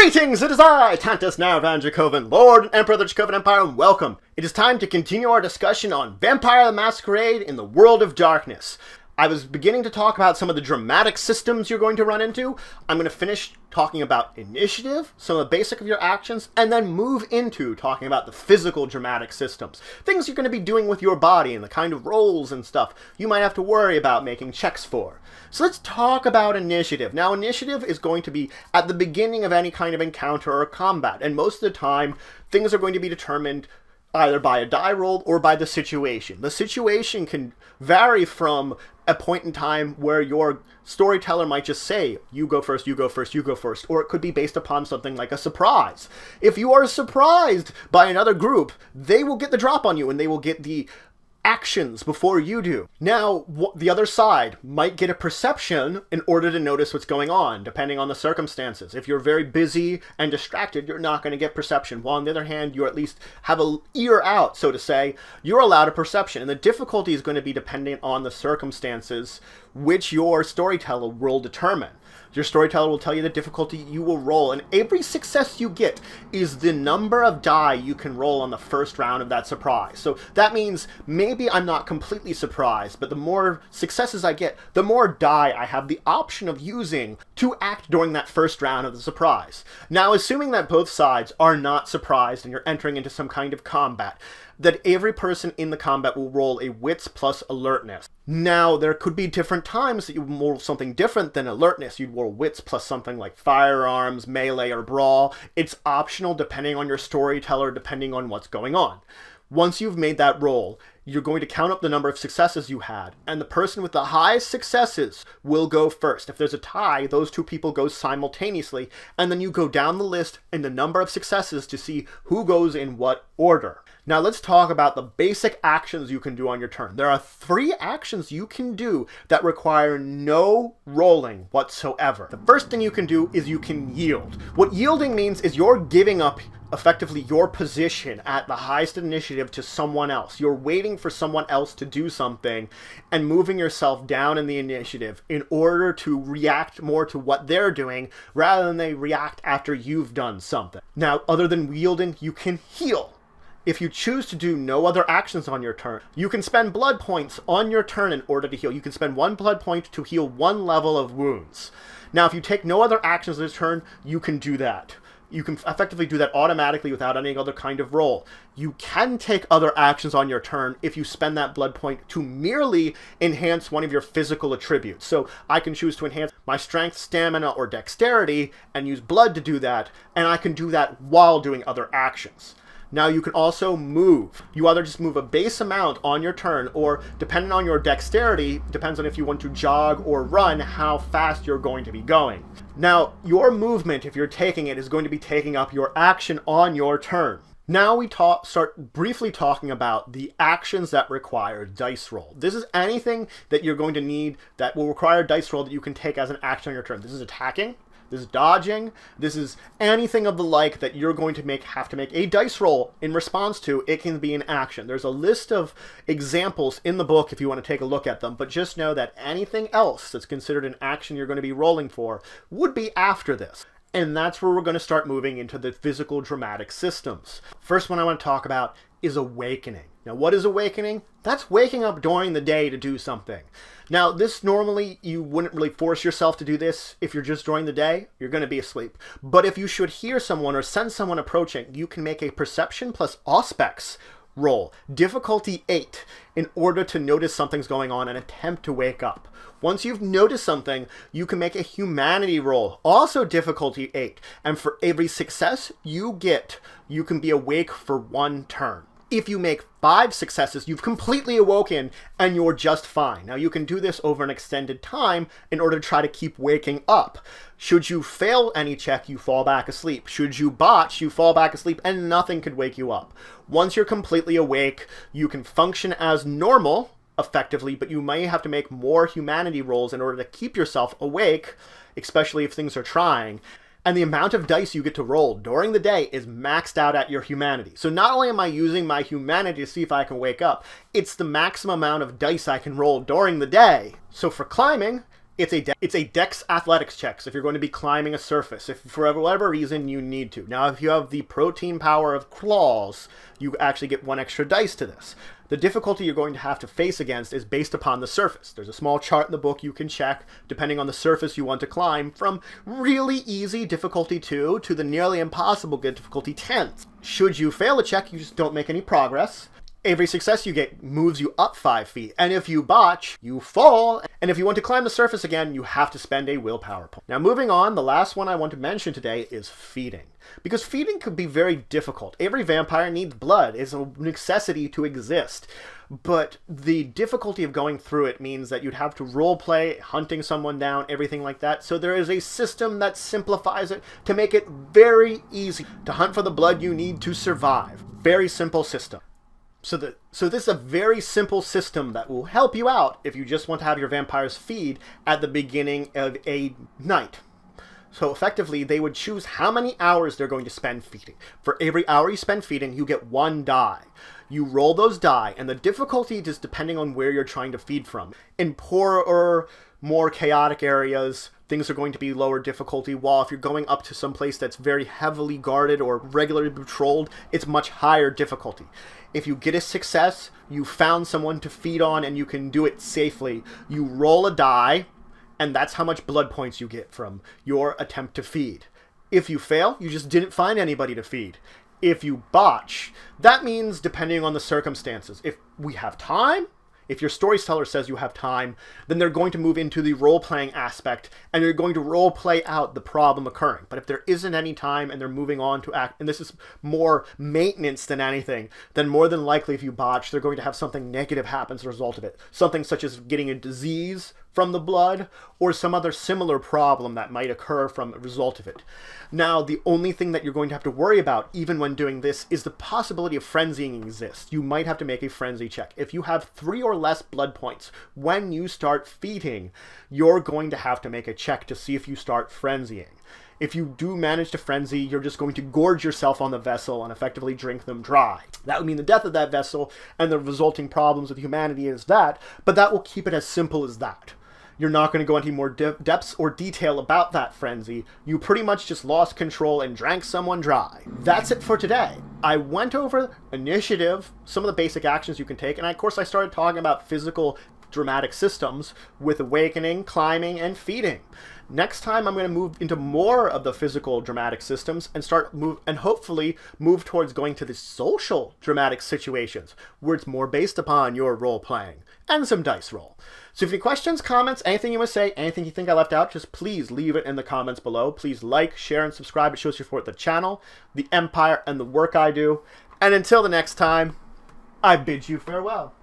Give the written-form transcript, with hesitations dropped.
Greetings, it is I, Tantus Narvan Dracovin, Lord and Emperor of the Dracovin Empire, and welcome. It is time to continue our discussion on Vampire the Masquerade in the World of Darkness. I was beginning to talk about some of the dramatic systems you're going to run into. I'm going to finish talking about initiative, some of the basic of your actions, and then move into talking about the physical dramatic systems. Things you're going to be doing with your body and the kind of rolls and stuff you might have to worry about making checks for. So let's talk about initiative. Now, initiative is going to be at the beginning of any kind of encounter or combat, and most of the time, things are going to be determined either by a die roll or by the situation. The situation can vary from a point in time where your storyteller might just say, you go first, you go first, you go first, or it could be based upon something like a surprise. If you are surprised by another group, they will get the drop on you and they will get the actions before you do. Now, the other side might get a perception in order to notice what's going on, depending on the circumstances. If you're very busy and distracted, you're not going to get perception. While on the other hand, you at least have an ear out, so to say, you're allowed a perception. And the difficulty is going to be dependent on the circumstances which your storyteller will determine. Your storyteller will tell you the difficulty you will roll, and every success you get is the number of die you can roll on the first round of that surprise. So that means maybe I'm not completely surprised, but the more successes I get, the more die I have the option of using to act during that first round of the surprise. Now, assuming that both sides are not surprised and you're entering into some kind of combat, that every person in the combat will roll a wits plus alertness. Now, there could be different times that you roll something different than alertness. You'd roll wits plus something like firearms, melee, or brawl. It's optional depending on your storyteller, depending on what's going on. Once you've made that roll, you're going to count up the number of successes you had, and the person with the highest successes will go first. If there's a tie, those two people go simultaneously, and then you go down the list in the number of successes to see who goes in what order. Now let's talk about the basic actions you can do on your turn. There are 3 actions you can do that require no rolling whatsoever. The first thing you can do is you can yield. What yielding means is you're giving up effectively your position at the highest initiative to someone else. You're waiting for someone else to do something and moving yourself down in the initiative in order to react more to what they're doing rather than they react after you've done something. Now, other than yielding, you can heal. If you choose to do no other actions on your turn, you can spend blood points on your turn in order to heal. You can spend 1 blood point to heal 1 level of wounds. Now, if you take no other actions this turn, you can do that. You can effectively do that automatically without any other kind of roll. You can take other actions on your turn if you spend that blood point to merely enhance one of your physical attributes. So I can choose to enhance my strength, stamina, or dexterity and use blood to do that, and I can do that while doing other actions. Now you can also move. You either just move a base amount on your turn, or depending on your dexterity, depends on if you want to jog or run, how fast you're going to be going. Now, your movement, if you're taking it, is going to be taking up your action on your turn. Now we start briefly talking about the actions that require dice roll. This is anything that you're going to need that will require dice roll that you can take as an action on your turn. This is attacking. This is dodging. This is anything of the like that you're going to have to make a dice roll in response to. It can be an action. There's a list of examples in the book if you want to take a look at them, but just know that anything else that's considered an action you're going to be rolling for would be after this. And that's where we're going to start moving into the physical dramatic systems. First one I want to talk about is awakening. Now, what is awakening? That's waking up during the day to do something. Now, this normally, you wouldn't really force yourself to do this if you're just during the day. You're going to be asleep. But if you should hear someone or sense someone approaching, you can make a perception plus auspex roll, difficulty 8, in order to notice something's going on and attempt to wake up. Once you've noticed something, you can make a humanity roll, also difficulty 8, and for every success you get, you can be awake for 1 turn. If you make 5 successes, you've completely awoken and you're just fine. Now, you can do this over an extended time in order to try to keep waking up. Should you fail any check, you fall back asleep. Should you botch, you fall back asleep and nothing could wake you up. Once you're completely awake, you can function as normal, effectively, but you may have to make more humanity rolls in order to keep yourself awake, especially if things are trying. And the amount of dice you get to roll during the day is maxed out at your humanity. So not only am I using my humanity to see if I can wake up, it's the maximum amount of dice I can roll during the day. So for climbing, It's a dex athletics check. So if you're going to be climbing a surface, if for whatever reason you need to. Now, if you have the protein power of claws, you actually get 1 extra dice to this. The difficulty you're going to have to face against is based upon the surface. There's a small chart in the book you can check, depending on the surface you want to climb, from really easy difficulty 2 to the nearly impossible difficulty 10. Should you fail a check, you just don't make any progress. Every success you get moves you up 5 feet, and if you botch, you fall, and if you want to climb the surface again, you have to spend a willpower point. Now moving on, the last one I want to mention today is feeding. Because feeding could be very difficult. Every vampire needs blood. It's a necessity to exist. But the difficulty of going through it means that you'd have to roleplay, hunting someone down, everything like that. So there is a system that simplifies it to make it very easy to hunt for the blood you need to survive. Very simple system. So this is a very simple system that will help you out if you just want to have your vampires feed at the beginning of a night. So effectively, they would choose how many hours they're going to spend feeding. For every hour you spend feeding, you get 1 die. You roll those die, and the difficulty is depending on where you're trying to feed from. In poorer, more chaotic areas, things are going to be lower difficulty, while if you're going up to some place that's very heavily guarded or regularly patrolled, it's much higher difficulty. If you get a success, you found someone to feed on and you can do it safely, you roll a die, and that's how much blood points you get from your attempt to feed. If you fail, you just didn't find anybody to feed. If you botch, that means depending on the circumstances. If we have time, if your storyteller says you have time, then they're going to move into the role-playing aspect, and you're going to role-play out the problem occurring. But if there isn't any time and they're moving on to act, and this is more maintenance than anything, then more than likely if you botch, they're going to have something negative happen as a result of it. Something such as getting a disease from the blood, or some other similar problem that might occur from a result of it. Now, the only thing that you're going to have to worry about, even when doing this, is the possibility of frenzying exists. You might have to make a frenzy check. If you have 3 or less blood points when you start feeding, you're going to have to make a check to see if you start frenzying. If you do manage to frenzy, you're just going to gorge yourself on the vessel and effectively drink them dry. That would mean the death of that vessel, and the resulting problems with humanity is that, but that will keep it as simple as that. You're not going to go into more depths or detail about that frenzy. You pretty much just lost control and drank someone dry. That's it for today. I went over initiative, some of the basic actions you can take, and of course I started talking about physical dramatic systems with awakening, climbing, and feeding. Next time I'm going to move into more of the physical dramatic systems and hopefully move towards going to the social dramatic situations where it's more based upon your role playing and some dice roll. So if you have any questions, comments, anything you want to say, anything you think I left out, just please leave it in the comments below. Please like, share, and subscribe. It shows you support the channel, the Empire, and the work I do. And until the next time, I bid you farewell.